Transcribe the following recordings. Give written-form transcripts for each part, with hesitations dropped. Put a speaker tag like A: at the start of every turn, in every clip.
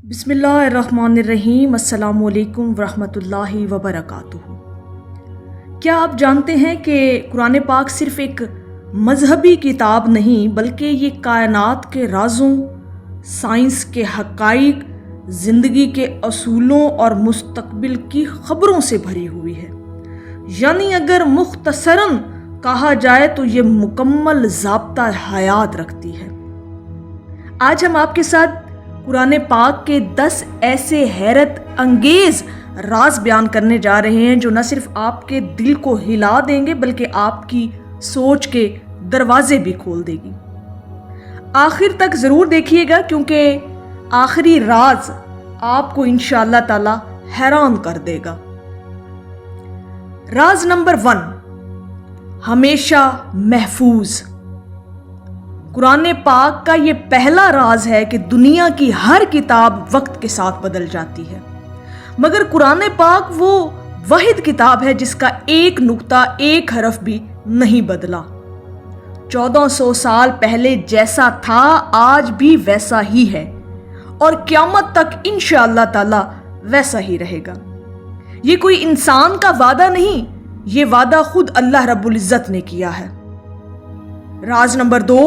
A: बिस्मिल्लाहिर्रहमानिर्रहीम। अस्सलामु अलैकुम वरहमतुल्लाहि वबरकातुहू। क्या आप जानते हैं कि कुरान पाक सिर्फ़ एक मजहबी किताब नहीं बल्कि ये कायनात के राज़ों, साइंस के हक़ाइक़, ज़िंदगी के असूलों और मुस्तक़बिल की ख़बरों से भरी हुई है। यानी अगर मुख्तसरन कहा जाए तो ये मुकम्मल ज़ाब्ता हयात रखती है। आज हम आपके साथ कुरान पाक के 10 ऐसे हैरत अंगेज़ राज बयान करने जा रहे हैं जो न सिर्फ आपके दिल को हिला देंगे बल्कि आपकी सोच के दरवाजे भी खोल देगी। आखिर तक ज़रूर देखिएगा क्योंकि आखिरी राज आपको इंशाअल्लाह ताला हैरान कर देगा। राज नंबर 1, हमेशा महफूज। कुरान पाक का ये पहला राज है कि दुनिया की हर किताब वक्त के साथ बदल जाती है, मगर कुरान पाक वो वाहिद किताब है जिसका एक नुक्ता, एक हरफ भी नहीं बदला। 1400 साल पहले जैसा था आज भी वैसा ही है और क़यामत तक इंशाअल्लाह ताला वैसा ही रहेगा। ये कोई इंसान का वादा नहीं, ये वादा खुद अल्लाह रब्बुल इज़्ज़त ने किया है। राज नंबर 2,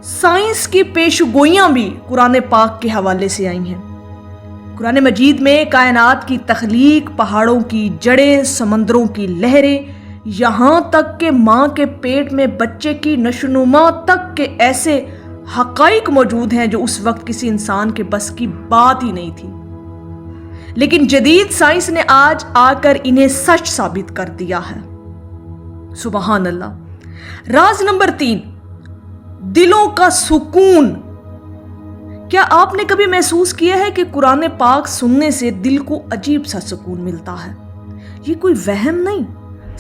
A: साइंस की पेशगोइयां भी कुरान पाक के हवाले से आई हैं। कुरान मजीद में कायनात की तख्लीक, पहाड़ों की जड़ें, समंदरों की लहरें, यहाँ तक कि माँ के पेट में बच्चे की नशोनुमा तक के ऐसे हक़ाइक़ मौजूद हैं जो उस वक्त किसी इंसान के बस की बात ही नहीं थी, लेकिन जदीद साइंस ने आज आकर इन्हें सच साबित कर दिया है। सुबहान अल्लाह। राज नंबर 3, दिलों का सुकून। क्या आपने कभी महसूस किया है कि कुरान पाक सुनने से दिल को अजीब सा सुकून मिलता है? ये कोई वहम नहीं,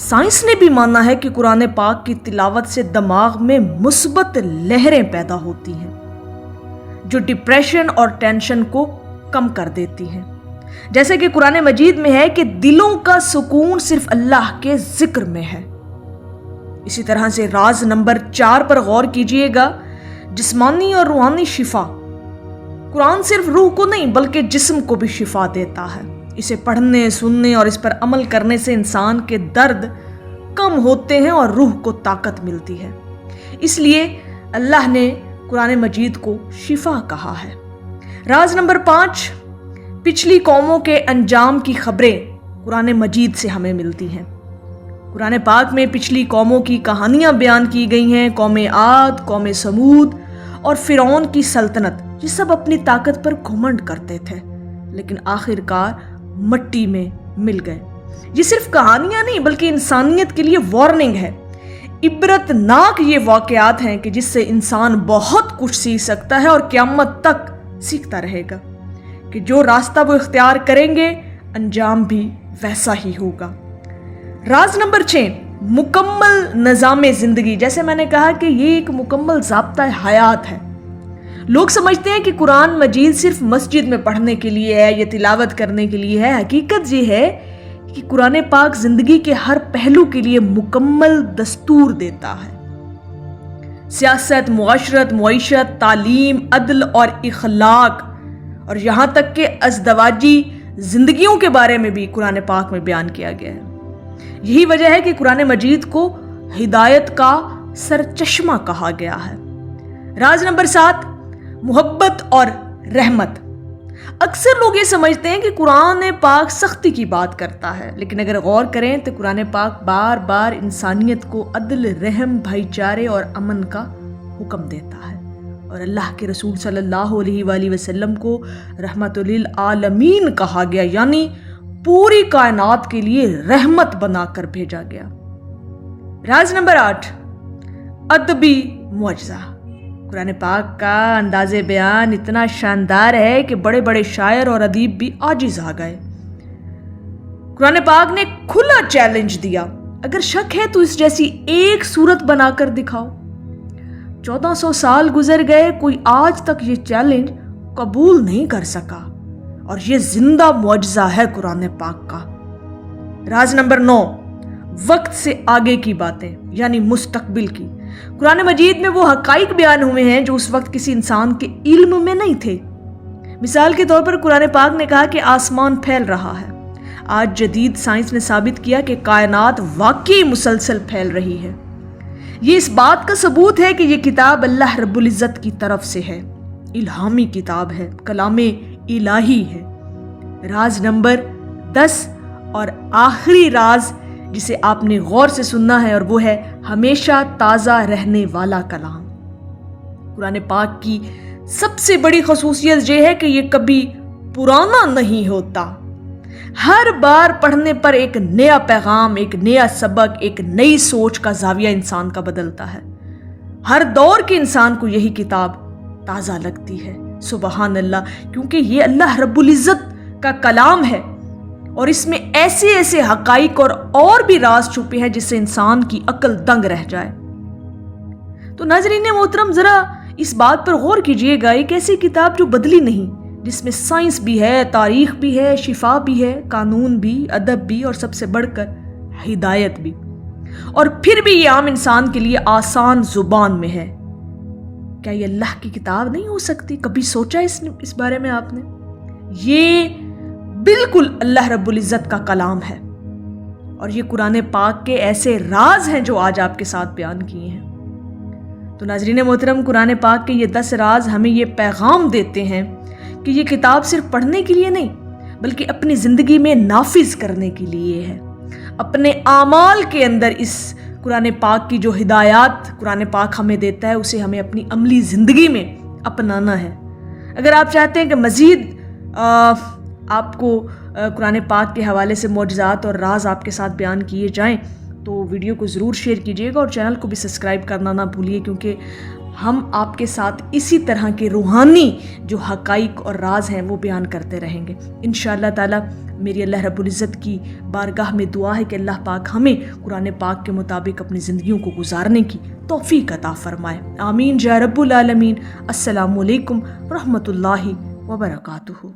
A: साइंस ने भी माना है कि कुरान पाक की तिलावत से दिमाग में मुस्बत लहरें पैदा होती हैं जो डिप्रेशन और टेंशन को कम कर देती हैं। जैसे कि कुरान मजीद में है कि दिलों का सुकून सिर्फ अल्लाह के जिक्र में है। इसी तरह से राज नंबर 4 पर गौर कीजिएगा, जिस्मानी और रूहानी शिफा। कुरान सिर्फ रूह को नहीं बल्कि जिस्म को भी शिफा देता है। इसे पढ़ने, सुनने और इस पर अमल करने से इंसान के दर्द कम होते हैं और रूह को ताकत मिलती है। इसलिए अल्लाह ने कुरान मजीद को शिफा कहा है। राज नंबर 5, पिछली कौमों के अंजाम की खबरें कुरान मजीद से हमें मिलती हैं। कुरान पाक में पिछली कौमों की कहानियां बयान की गई हैं। कौम आद, कौम समूद और फिरौन की सल्तनत, ये सब अपनी ताकत पर घुमंड करते थे लेकिन आखिरकार मट्टी में मिल गए। ये सिर्फ कहानियां नहीं बल्कि इंसानियत के लिए वार्निंग है। इबरतनाक ये वाकयात हैं कि जिससे इंसान बहुत कुछ सीख सकता है और क़यामत तक सीखता रहेगा कि जो रास्ता वो इख्तियार करेंगे अंजाम भी वैसा ही होगा। राज नंबर 6, मुकम्मल निज़ाम ज़िंदगी। जैसे मैंने कहा कि ये एक मुकम्मल ज़ाब्ता हयात है। लोग समझते हैं कि कुरान मजीद सिर्फ मस्जिद में पढ़ने के लिए है या तिलावत करने के लिए है। हकीकत ये है कि कुरान पाक ज़िंदगी के हर पहलू के लिए मुकम्मल दस्तूर देता है। सियासत, मुआशरत, मुईशत, तालीम, अदल और इखलाक और यहाँ तक कि अज़दवाजी ज़िंदगियों के बारे में भी कुरान पाक में बयान किया गया है। यही वजह है कि कुरान मजीद को हिदायत का सरचश्मा कहा गया है। राज नंबर 7, मोहब्बत और रहमत। अक्सर लोग ये समझते हैं कि कुरान पाक सख्ती की बात करता है, लेकिन अगर गौर करें तो कुरान पाक बार बार इंसानियत को अदल, रहम, भाईचारे और अमन का हुक्म देता है और अल्लाह के रसूल सल्लल्लाहु अलैहि वसल्लम को रहमतुल लिल आलमीन कहा गया, यानी पूरी कायनात के लिए रहमत बनाकर भेजा गया। राज नंबर 8, अदबी मुअज्जा। कुरान पाक का अंदाज़े बयान इतना शानदार है कि बड़े बड़े शायर और अदीब भी आजिज आ गए। कुरान पाक ने खुला चैलेंज दिया, अगर शक है तो इस जैसी एक सूरत बनाकर दिखाओ। 1400 साल गुजर गए, कोई आज तक ये चैलेंज कबूल नहीं कर सका और ये जिंदा मुअज्जा है कुरान पाक का। राज नंबर 9, वक्त से आगे की बातें यानी मुस्तकबिल की। कुरान मजीद में वो हक़ाइक़ बयान हुए हैं जो उस वक्त किसी इंसान के इल्म में नहीं थे, مثال کے طور پر قرآن پاک نے کہا کہ آسمان پھیل رہا ہے۔ آج جدید سائنس نے ثابت کیا کہ کائنات واقعی مسلسل پھیل رہی ہے۔ یہ اس بات کا ثبوت ہے کہ یہ کتاب اللہ رب العزت کی طرف سے ہے، الہامی کتاب ہے، کلام الہی ہے۔ راز نمبر 10 اور آخری راز جسے آپ نے غور سے سننا ہے، اور وہ ہے ہمیشہ تازہ رہنے والا کلام۔ قرآن پاک کی سب سے بڑی خصوصیت یہ ہے کہ یہ کبھی پرانا نہیں ہوتا۔ ہر بار پڑھنے پر ایک نیا پیغام، ایک نیا سبق، ایک نئی سوچ کا زاویہ انسان کا بدلتا ہے۔ ہر دور کے انسان کو یہی کتاب تازہ لگتی ہے۔ سبحان اللہ، کیونکہ یہ اللہ رب العزت کا کلام ہے اور اس میں ایسے ایسے حقائق اور بھی راز چھپے ہیں جس سے انسان کی عقل دنگ رہ جائے۔ تو ناظرین محترم، ذرا اس بات پر غور کیجئے گا، ایک ایسی کتاب جو بدلی نہیں، جس میں سائنس بھی ہے، تاریخ بھی ہے، شفا بھی ہے، قانون بھی، ادب بھی، اور سب سے بڑھ کر ہدایت بھی، اور پھر بھی یہ عام انسان کے لیے آسان زبان میں ہے۔ کیا یہ اللہ کی کتاب نہیں ہو سکتی؟ کبھی سوچا اس بارے میں آپ نے؟ یہ بالکل اللہ رب العزت کا کلام ہے، اور یہ قرآن پاک کے ایسے راز ہیں جو آج آپ کے ساتھ بیان کیے ہیں۔ تو ناظرین محترم، قرآن پاک کے یہ 10 راز ہمیں یہ پیغام دیتے ہیں کہ یہ کتاب صرف پڑھنے کے لیے نہیں بلکہ اپنی زندگی میں نافذ کرنے کے لیے ہے۔ اپنے اعمال کے اندر اس قرآن پاک کی جو ہدایات قرآن پاک ہمیں دیتا ہے اسے ہمیں اپنی عملی زندگی میں اپنانا ہے۔ اگر آپ چاہتے ہیں کہ مزید آپ کو قرآن پاک کے حوالے سے معجزات اور راز آپ کے ساتھ بیان کیے جائیں تو ویڈیو کو ضرور شیئر کیجیے گا، اور چینل کو بھی سبسکرائب کرنا نہ بھولیے، کیونکہ ہم آپ کے ساتھ اسی طرح کے روحانی جو حقائق اور راز ہیں وہ بیان کرتے رہیں گے انشاءاللہ تعالی۔ میری اللہ رب العزت کی بارگاہ میں دعا ہے کہ اللہ پاک ہمیں قرآن پاک کے مطابق اپنی زندگیوں کو گزارنے کی توفیق عطا فرمائے، آمین یا رب العالمین۔ السلام علیکم ورحمۃ اللہ وبرکاتہ۔